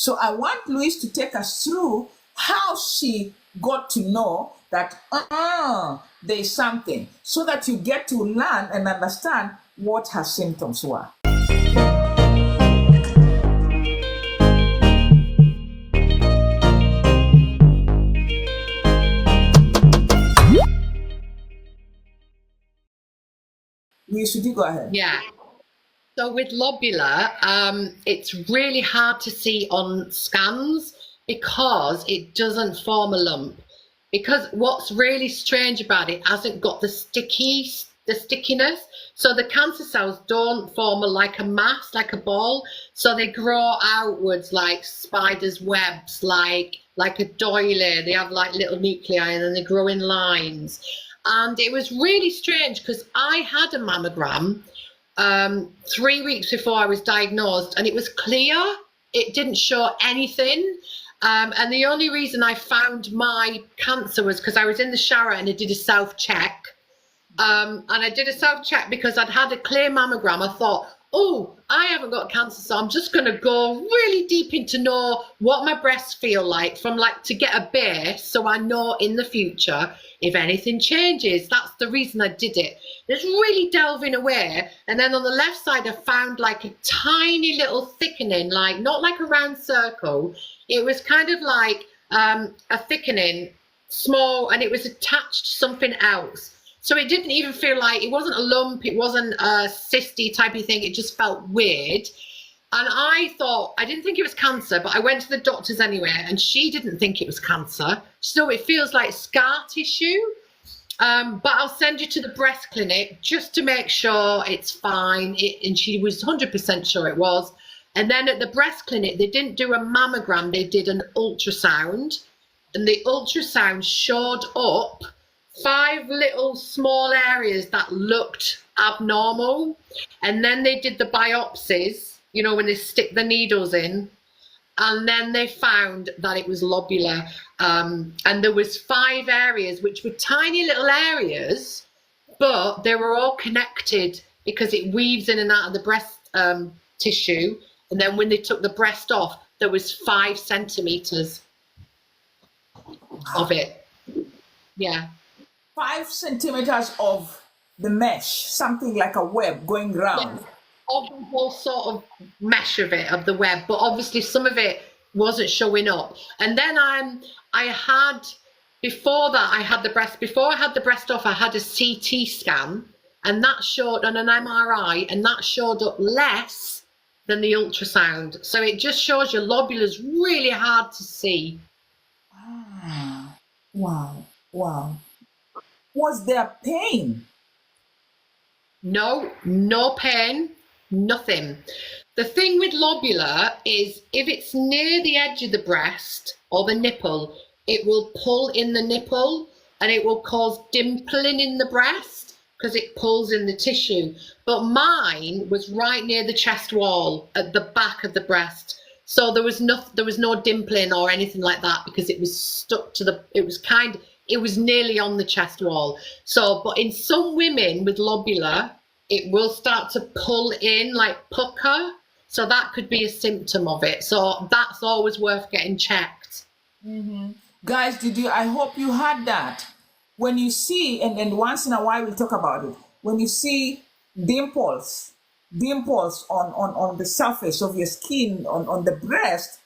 So I want Louise to take us through how she got to know that there's something, so that you get to learn and understand what her symptoms were. Louise, should you go ahead? Yeah. So with lobular, it's really hard to see on scans because it doesn't form a lump. Because what's really strange about it hasn't got the stickiness. So the cancer cells don't form like a mass, like a ball. So they grow outwards like spiders' webs, like a doily. They have like little nuclei and then they grow in lines. And it was really strange because I had a mammogram 3 weeks before I was diagnosed, and it was clear. It didn't show anything. And the only reason I found my cancer was because I was in the shower and I did a self-check. And I did a self-check because I'd had a clear mammogram. I thought, oh, I haven't got cancer, so I'm just going to go really deep into know what my breasts feel like, from like to get a base so I know in the future if anything changes. That's the reason I did it. Just really delving away. And then on the left side, I found like a tiny little thickening, like not like a round circle. It was kind of like a thickening, small, and it was attached to something else. So it didn't even feel like, it wasn't a lump, it wasn't a cysty type of thing, it just felt weird. And I thought, I didn't think it was cancer, but I went to the doctors anyway, and she didn't think it was cancer. So it feels like scar tissue. But I'll send you to the breast clinic just to make sure it's fine. And she was 100% sure it was. And then at the breast clinic, they didn't do a mammogram, they did an ultrasound. And the ultrasound showed up 5 little small areas that looked abnormal. And then they did the biopsies, you know, when they stick the needles in. And then they found that it was lobular. And there was 5 areas, which were tiny little areas, but they were all connected because it weaves in and out of the breast tissue. And then when they took the breast off, there was 5 centimeters of it. Yeah. 5 centimeters of the mesh, something like a web going round. Yeah. Of the whole sort of mesh of it, of the web, but obviously some of it wasn't showing up. And then I had, before that, before I had the breast off, I had a CT scan, and that showed, and an MRI, and that showed up less than the ultrasound. So it just shows your lobular's really hard to see. Ah, wow, wow. Was there pain? No pain. Nothing. The thing with lobular is if it's near the edge of the breast or the nipple, it will pull in the nipple and it will cause dimpling in the breast because it pulls in the tissue. But mine was right near the chest wall at the back of the breast. So there was no dimpling or anything like that because it was stuck to it was nearly on the chest wall. So, but in some women with lobular, it will start to pull in, like pucker. So that could be a symptom of it. So that's always worth getting checked. Mm-hmm. Guys, I hope you had that. When you see, and once in a while we'll talk about it, when you see dimples on the surface of your skin, on the breast,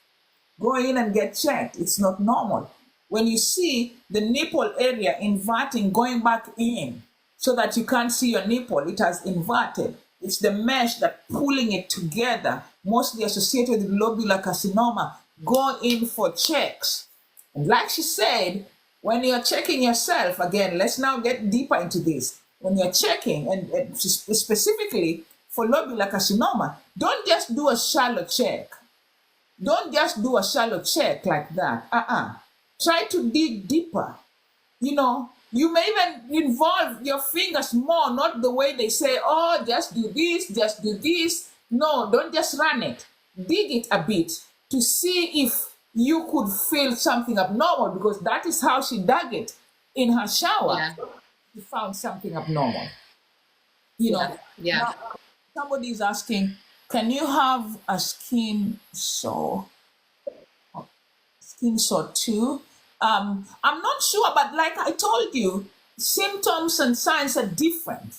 go in and get checked. It's not normal. When you see the nipple area inverting, going back in, so that you can't see your nipple, it has inverted. It's the mesh that pulling it together, mostly associated with lobular carcinoma. Go in for checks. And like she said, when you're checking yourself, again, let's now get deeper into this. When you're checking, and specifically for lobular carcinoma, don't just do a shallow check. Don't just do a shallow check like that. Try to dig deeper. You know, you may even involve your fingers more, not the way they say, oh, just do this, just do this. No, don't just run it. Dig it a bit to see if you could feel something abnormal, because that is how she dug it in her shower. Yeah. She found something abnormal. You know, yeah. Somebody is asking, can you have a skin sore skin sore too. I'm not sure, but like I told you, symptoms and signs are different,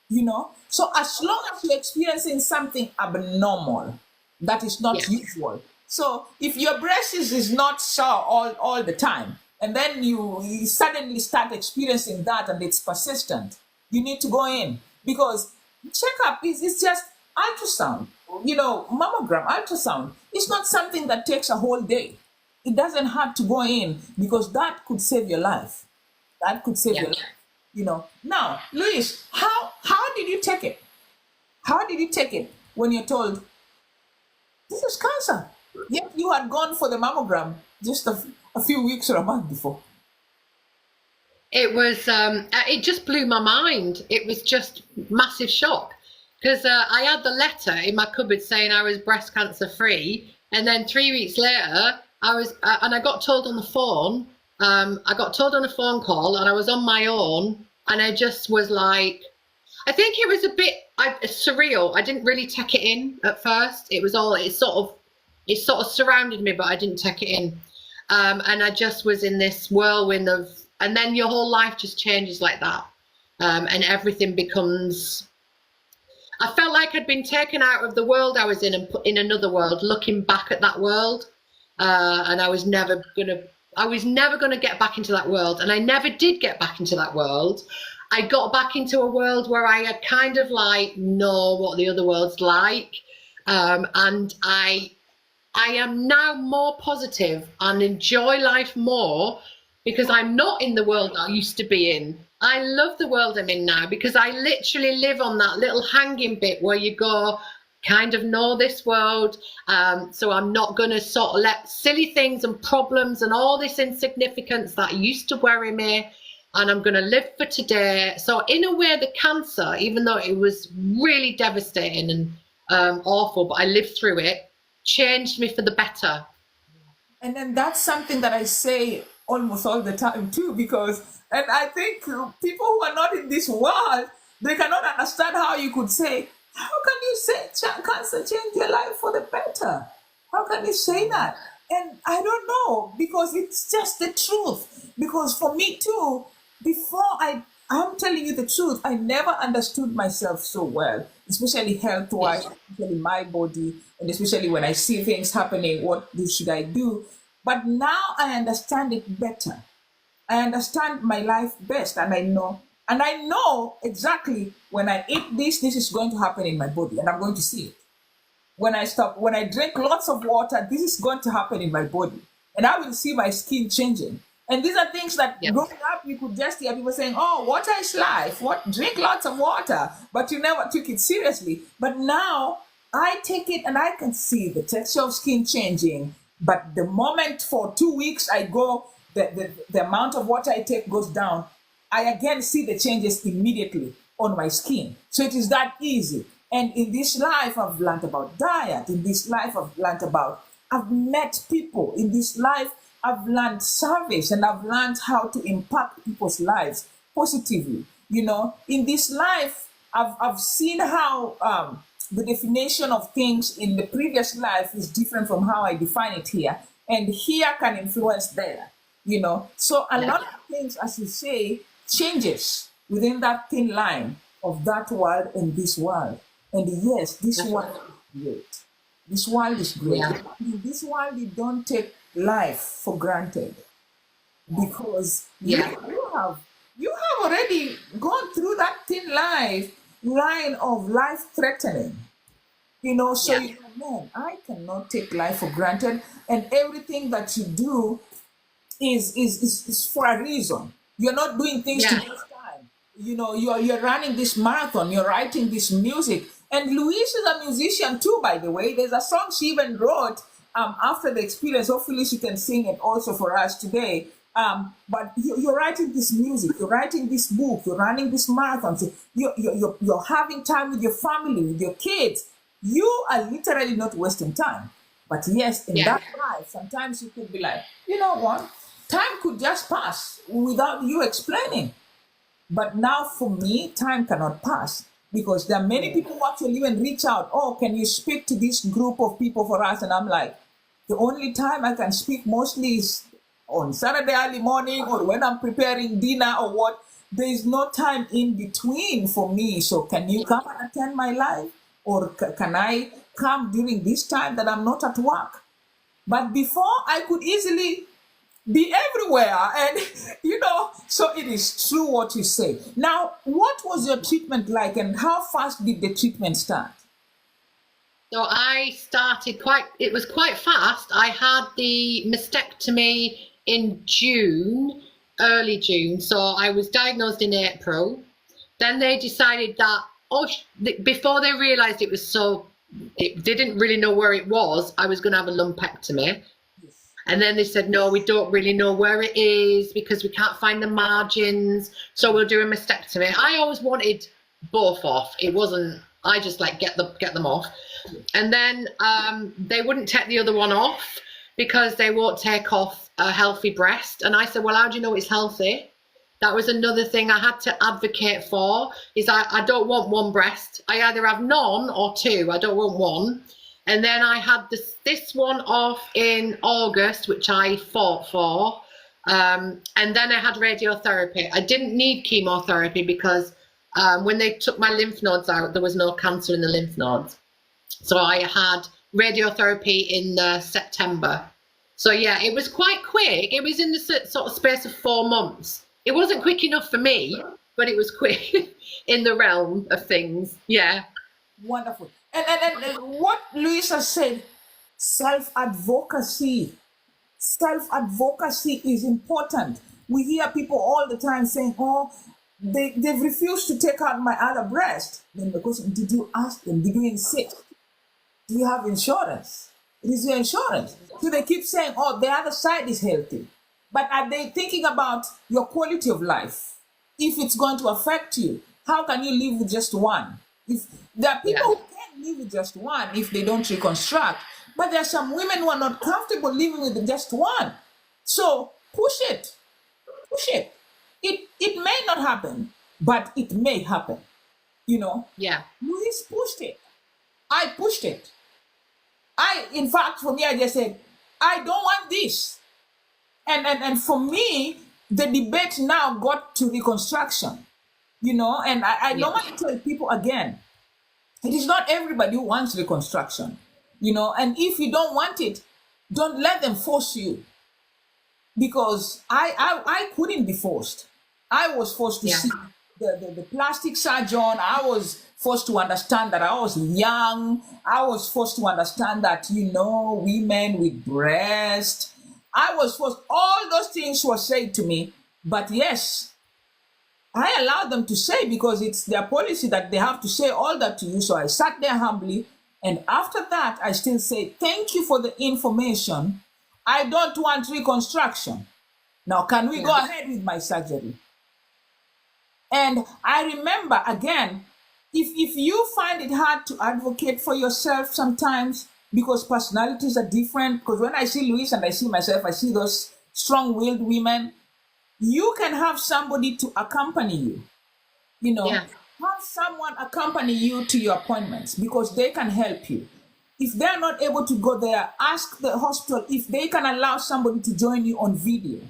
you know. So as long as you're experiencing something abnormal, that is not Yeah. usual. So if your breast is not sore all the time, and then you suddenly start experiencing that and it's persistent, you need to go in because checkup is just ultrasound, you know, mammogram, ultrasound. It's not something that takes a whole day. It doesn't have to go in because that could save your life. That could save Yeah. your life. You know. Now, Louise, how did you take it? How did you take it when you're told this is cancer? Yet you had gone for the mammogram just a few weeks or a month before. It was, it just blew my mind. It was just massive shock because I had the letter in my cupboard saying I was breast cancer free. And then 3 weeks later, I got told on the phone, I got told on a phone call and I was on my own. And I just was like, I think it was a bit surreal. I didn't really take it in at first. It sort of surrounded me, but I didn't take it in. And I just was in this whirlwind of, and then your whole life just changes like that. And everything becomes, I felt like I'd been taken out of the world I was in and put in another world, looking back at that world. And I was never gonna get back into that world. And I never did get back into that world. I got back into a world where I had kind of like know what the other world's like. And I am now more positive and enjoy life more because I'm not in the world I used to be in. I love the world I'm in now because I literally live on that little hanging bit where you go, kind of know this world. So I'm not going to sort of let silly things and problems and all this insignificance that used to worry me, and I'm going to live for today. So in a way, the cancer, even though it was really devastating and awful, but I lived through it, changed me for the better. And then that's something that I say almost all the time too, because, and I think people who are not in this world, they cannot understand how you could say, how can you say cancer changed your life for the better? How can you say that? And I don't know, because it's just the truth. Because for me too, I'm telling you the truth, I never understood myself so well, especially health-wise, especially my body, and especially when I see things happening, what should I do? But now I understand it better. I understand my life best, and I know exactly when I eat this is going to happen in my body, and I'm going to see it. When I drink lots of water, this is going to happen in my body, and I will see my skin changing. And these are things that growing up, you could just hear people saying, oh, water is life, drink lots of water, but you never took it seriously. But now I take it and I can see the texture of skin changing. But the moment for 2 weeks I go, the amount of water I take goes down, I again see the changes immediately on my skin. So it is that easy. And in this life, I've learned about diet. In this life, I've met people. In this life, I've learned service, and I've learned how to impact people's lives positively. You know, in this life, I've seen how the definition of things in the previous life is different from how I define it here. And here can influence there, you know. So a lot of things, as you say, changes within that thin line of that world and this world. And yes, this world is great. This world is great. Yeah. In this world, you don't take life for granted because you have already gone through that thin line of life threatening. You know, so you know, man, I cannot take life for granted, and everything that you do is for a reason. You're not doing things to waste time. You know, you're running this marathon, you're writing this music. And Louise is a musician too, by the way. There's a song she even wrote after the experience. Hopefully she can sing it also for us today. But you're writing this music, you're writing this book, you're running this marathon. So you're having time with your family, with your kids. You are literally not wasting time. But yes, in that life, sometimes you could be like, you know what? Time could just pass without you explaining. But now for me, time cannot pass because there are many people who actually even reach out. Oh, can you speak to this group of people for us? And I'm like, The only time I can speak mostly is on Saturday early morning or when I'm preparing dinner or what. There is no time in between for me. So can you come and attend my live? Or can I come during this time that I'm not at work? But before, I could easily be everywhere. And, so it is true what you say. Now, what was your treatment like and how fast did the treatment start? So I started it was quite fast. I had the mastectomy in June, early June. So I was diagnosed in April. Then they decided that, before they realized it was they didn't really know where it was, I was going to have a lumpectomy. And then they said, no, we don't really know where it is because we can't find the margins. So we'll do a mastectomy. I always wanted both off. It wasn't, I just get them off. And then they wouldn't take the other one off because they won't take off a healthy breast. And I said, well, how do you know it's healthy? That was another thing I had to advocate for, is I don't want one breast. I either have none or two. I don't want one. And then I had this one off in August, which I fought for. And then I had radiotherapy. I didn't need chemotherapy because when they took my lymph nodes out, there was no cancer in the lymph nodes. So I had radiotherapy in September. So yeah, it was quite quick. It was in the sort of space of 4 months. It wasn't quick enough for me, but it was quick in the realm of things. Yeah. Wonderful. And what Louisa said, self-advocacy. Self-advocacy is important. We hear people all the time saying, oh, they've refused to take out my other breast. Then the question, did you ask them? Did you insist? Do you have insurance? It is your insurance. So they keep saying, oh, the other side is healthy. But are they thinking about your quality of life? If it's going to affect you, how can you live with just one? If there are people who can live with just one if they don't reconstruct, but there are some women who are not comfortable living with just one. So push it. It may not happen, but it may happen. Yeah. Louise pushed it. I pushed it. In fact, for me, I just said, I don't want this. And for me, the debate now got to reconstruction, and I normally tell people again, it is not everybody who wants reconstruction, and if you don't want it, don't let them force you, because I couldn't be forced. I was forced to see the plastic surgeon. I was forced to understand that I was young. I was forced to understand that, women with breast. I was forced, all those things were said to me, but yes, I allowed them to say, because it's their policy that they have to say all that to you. So I sat there humbly, and after that, I still say, thank you for the information. I don't want reconstruction. Now, can we go ahead with my surgery? And I remember, again, if you find it hard to advocate for yourself sometimes, because personalities are different, because when I see Louise and I see myself, I see those strong-willed women, you can have somebody to accompany you. Have someone accompany you to your appointments, because they can help you. If they're not able to go there, ask the hospital if they can allow somebody to join you on video.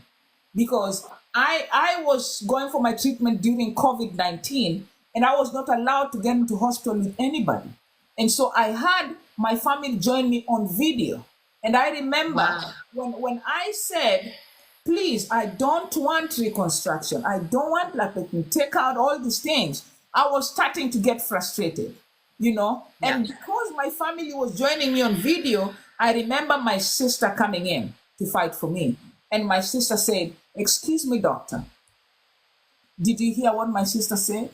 Because I was going for my treatment during COVID-19, and I was not allowed to get into hospital with anybody. And so I had my family join me on video. And I remember when I said, please, I don't want reconstruction. I don't want take out all these things. I was starting to get frustrated, And because my family was joining me on video, I remember my sister coming in to fight for me. And my sister said, excuse me, doctor. Did you hear what my sister said?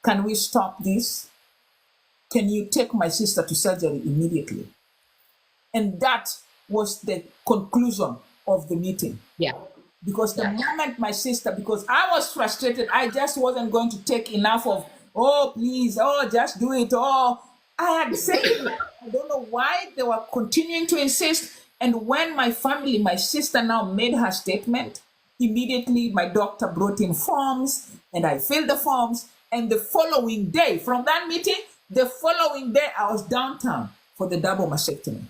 Can we stop this? Can you take my sister to surgery immediately? And that was the conclusion of the meeting. Yeah. Because the moment my sister, because I was frustrated, I just wasn't going to take enough of, oh, please, oh, just do it. Oh, I had said, I don't know why they were continuing to insist. And when my family, my sister now made her statement, immediately my doctor brought in forms and I filled the forms. And the following day, from that meeting, the following day, I was downtown for the double mastectomy.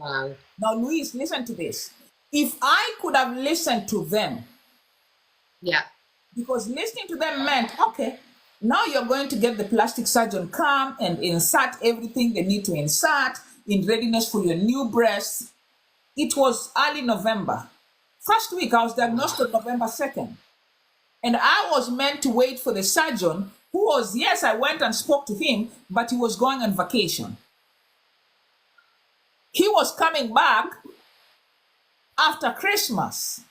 Wow. Now, Louise, listen to this. If I could have listened to them, Yeah. because listening to them meant, okay, now you're going to get the plastic surgeon come and insert everything they need to insert in readiness for your new breast. It was early November. First week, I was diagnosed on November 2nd. And I was meant to wait for the surgeon who was, yes, I went and spoke to him, but he was going on vacation. He was coming back after Christmas.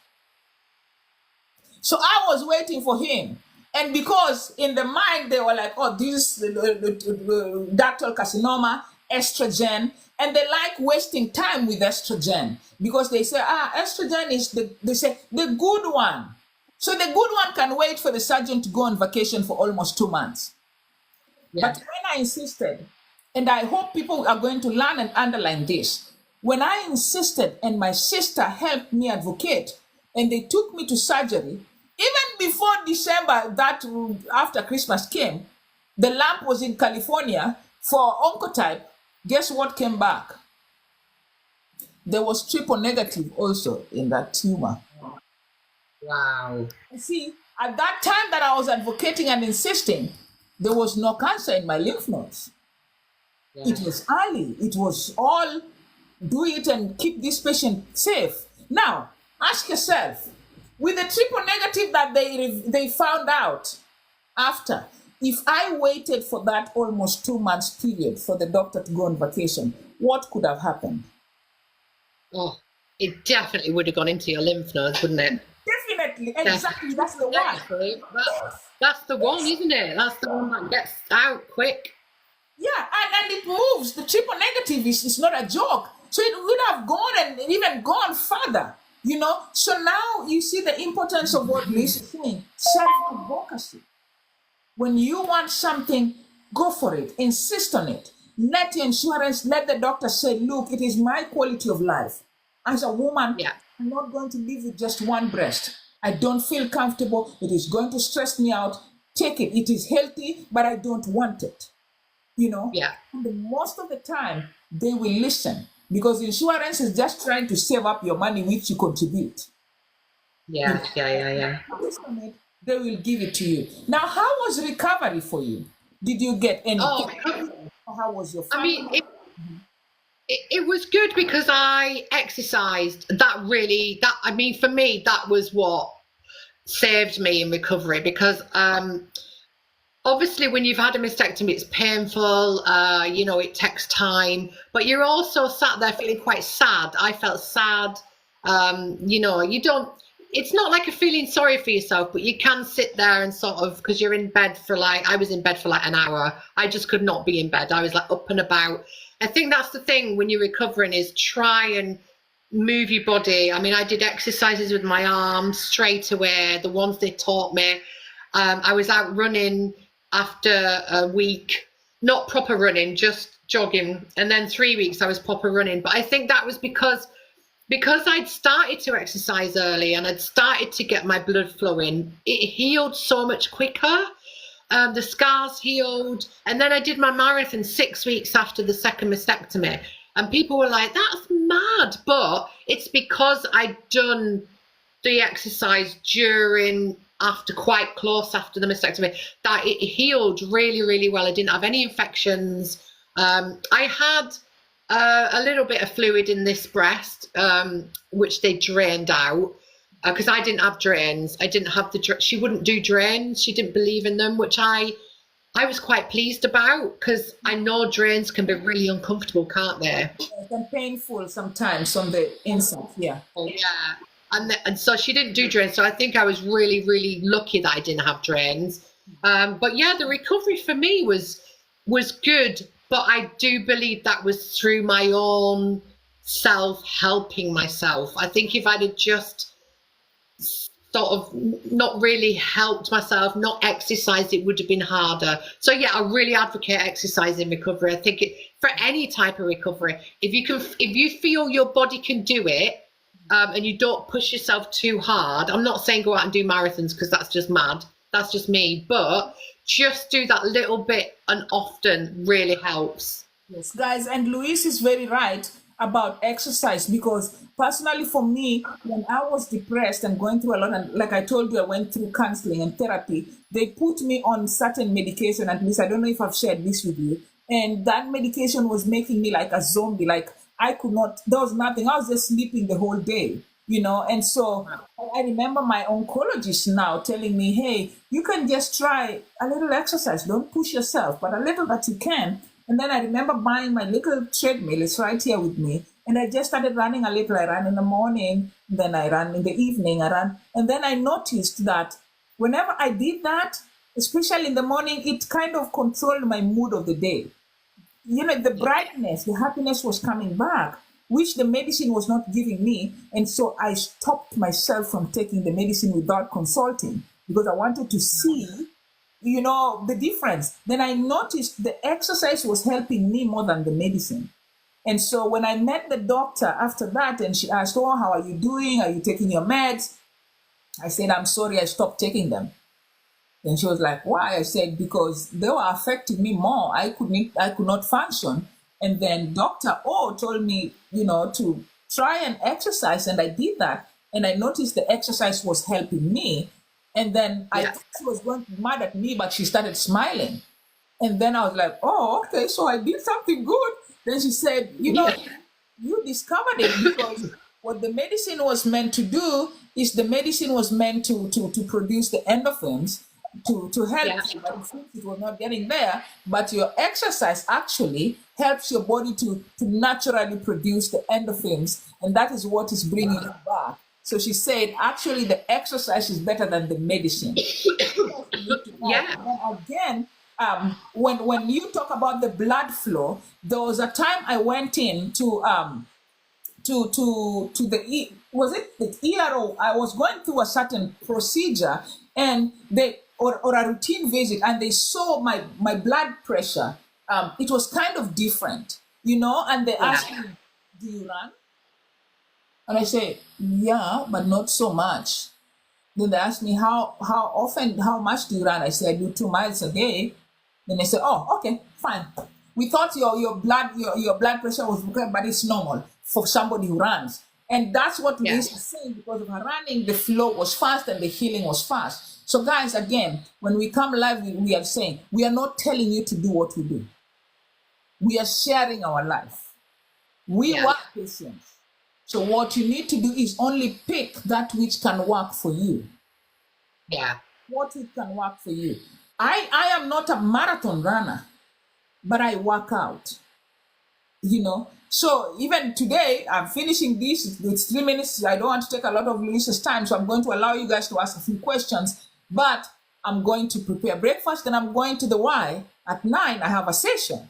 So I was waiting for him. And because in the mind, they were like, oh, this ductal carcinoma, estrogen. And they like wasting time with estrogen because they say, estrogen is the good one. So the good one can wait for the surgeon to go on vacation for almost 2 months. Yeah. But when I insisted, and I hope people are going to learn and underline this, when I insisted and my sister helped me advocate and they took me to surgery, even before December, that after Christmas came, the lump was in California for oncotype. Guess what came back? There was triple negative also in that tumor. Wow. You see, at that time that I was advocating and insisting, there was no cancer in my lymph nodes. Yeah. It was early. It was all do it and keep this patient safe. Now, ask yourself, with the triple negative that they found out after, if I waited for that almost 2 months period for the doctor to go on vacation, what could have happened? Oh, it definitely would have gone into your lymph nodes, wouldn't it? Definitely, exactly, that's the one. That's the one, isn't it? That's the one that gets out quick. Yeah, and it moves. The triple negative is not a joke. So it would have gone and even gone further, you know. So now you see the importance of what Liz is saying, self-advocacy. When you want something, go for it, insist on it. Let your insurance, let the doctor say, look, it is my quality of life. As a woman, Yeah. I'm not going to live with just one breast. I don't feel comfortable. It is going to stress me out. Take it. It is healthy, but I don't want it. You know? Yeah. And most of the time, they will listen because insurance is just trying to save up your money which you contribute. Yeah. They will give it to you. Now, how was recovery for you? Did you get any? How was your family? I mean, it was good because I exercised. I mean, for me, that was what saved me in recovery because obviously when you've had a mastectomy, it's painful, you know, it takes time, but you're also sat there feeling quite sad. I felt sad. You know, it's not like a feeling sorry for yourself, but you can sit there and sort of, because you're in bed for I was in bed for an hour. I just could not be in bed. I was up and about. I think that's the thing when you're recovering is try and move your body. I mean, I did exercises with my arms straight away, the ones they taught me. I was out running after a week, not proper running, just jogging. And then 3 weeks I was proper running. But I think that was because I'd started to exercise early and I'd started to get my blood flowing, it healed so much quicker. The scars healed. And then I did my marathon 6 weeks after the second mastectomy. And people were like, that's mad. But it's because I'd done the exercise quite close after the mastectomy, that it healed really, really well. I didn't have any infections. I had a little bit of fluid in this breast, which they drained out because I didn't have drains. I didn't have she wouldn't do drains. She didn't believe in them, which I was quite pleased about because I know drains can be really uncomfortable, can't they? And painful sometimes on the inside, yeah. Yeah. And so she didn't do drains. So I think I was really, really lucky that I didn't have drains. But yeah, the recovery for me was good. But I do believe that was through my own helping myself. I think if I'd have just sort of not really helped myself, not exercised, it would have been harder. So yeah, I really advocate exercise in recovery. I think for any type of recovery, if you feel your body can do it, and you don't push yourself too hard. I'm not saying go out and do marathons because that's just mad. That's just me. But just do that little bit and often really helps. Yes, guys, and Louise is very right. about exercise, because personally for me, when I was depressed and going through a lot, and like I told you, I went through counseling and therapy, they put me on certain medication. At least I don't know if I've shared this with you. And that medication was making me like a zombie. Like I could not, there was nothing. I was just sleeping the whole day, you know. And so I remember my oncologist now telling me, hey, you can just try a little exercise. Don't push yourself, but a little that you can. And then I remember buying my little treadmill. It's right here with me. And I just started running a little. I ran in the morning, then I ran in the evening. I ran. And then I noticed that whenever I did that, especially in the morning, it kind of controlled my mood of the day. You know, the brightness, the happiness was coming back, which the medicine was not giving me. And so I stopped myself from taking the medicine without consulting, because I wanted to see, you know, the difference. Then I noticed the exercise was helping me more than the medicine. And so when I met the doctor after that, and she asked, oh, how are you doing? Are you taking your meds? I said, I'm sorry, I stopped taking them. And she was like, why? I said, because they were affecting me more. I could not function. And then Dr. O told me, you know, to try and exercise. And I did that. And I noticed the exercise was helping me. And then I thought she was going to be mad at me, but she started smiling. And then I was like, oh, okay, so I did something good. Then she said, you know, you discovered it, because what the medicine was meant to do is the medicine was meant to produce the endorphins to help you, but since it was not getting there, but your exercise actually helps your body to naturally produce the endorphins, and that is what is bringing you back. So she said, actually, the exercise is better than the medicine. Yeah. And again, when you talk about the blood flow, there was a time I went in to the was it the ERO? I was going through a certain procedure, and they or a routine visit, and they saw my blood pressure. It was kind of different, you know, and they asked me, do you run? And I say, yeah, but not so much. Then they asked me, how often, how much do you run? I said, I do 2 miles a day. Then they said, oh, okay, fine. We thought your blood pressure was okay, but it's normal for somebody who runs. And that's what Louise was saying, because of her running, the flow was fast and the healing was fast. So guys, again, when we come live, we are saying, we are not telling you to do what we do. We are sharing our life. We work patients. So what you need to do is only pick that which can work for you. Yeah. What it can work for you. I am not a marathon runner, but I work out. You know, so even today, I'm finishing this with 3 minutes. I don't want to take a lot of Louise's time, so I'm going to allow you guys to ask a few questions, but I'm going to prepare breakfast, and I'm going to the Y at 9. I have a session,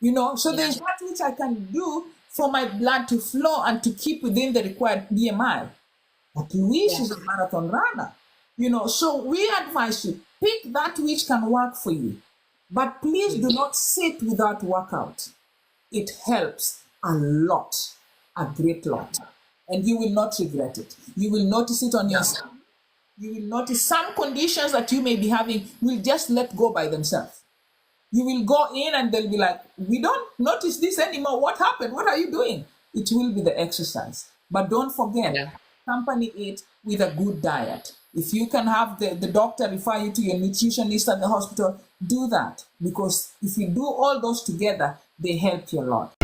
you know, so there's that which I can do for my blood to flow and to keep within the required BMI. But Louise is a marathon runner, you know, so we advise you, pick that which can work for you, but please do not sit without workout. It helps a lot, a great lot, and you will not regret it. You will notice it on your skin. You will notice some conditions that you may be having will just let go by themselves. You will go in and they'll be like, we don't notice this anymore. What happened? What are you doing? It will be the exercise. But don't forget, accompany it with a good diet. If you can have the doctor refer you to your nutritionist at the hospital, do that. Because if you do all those together, they help you a lot.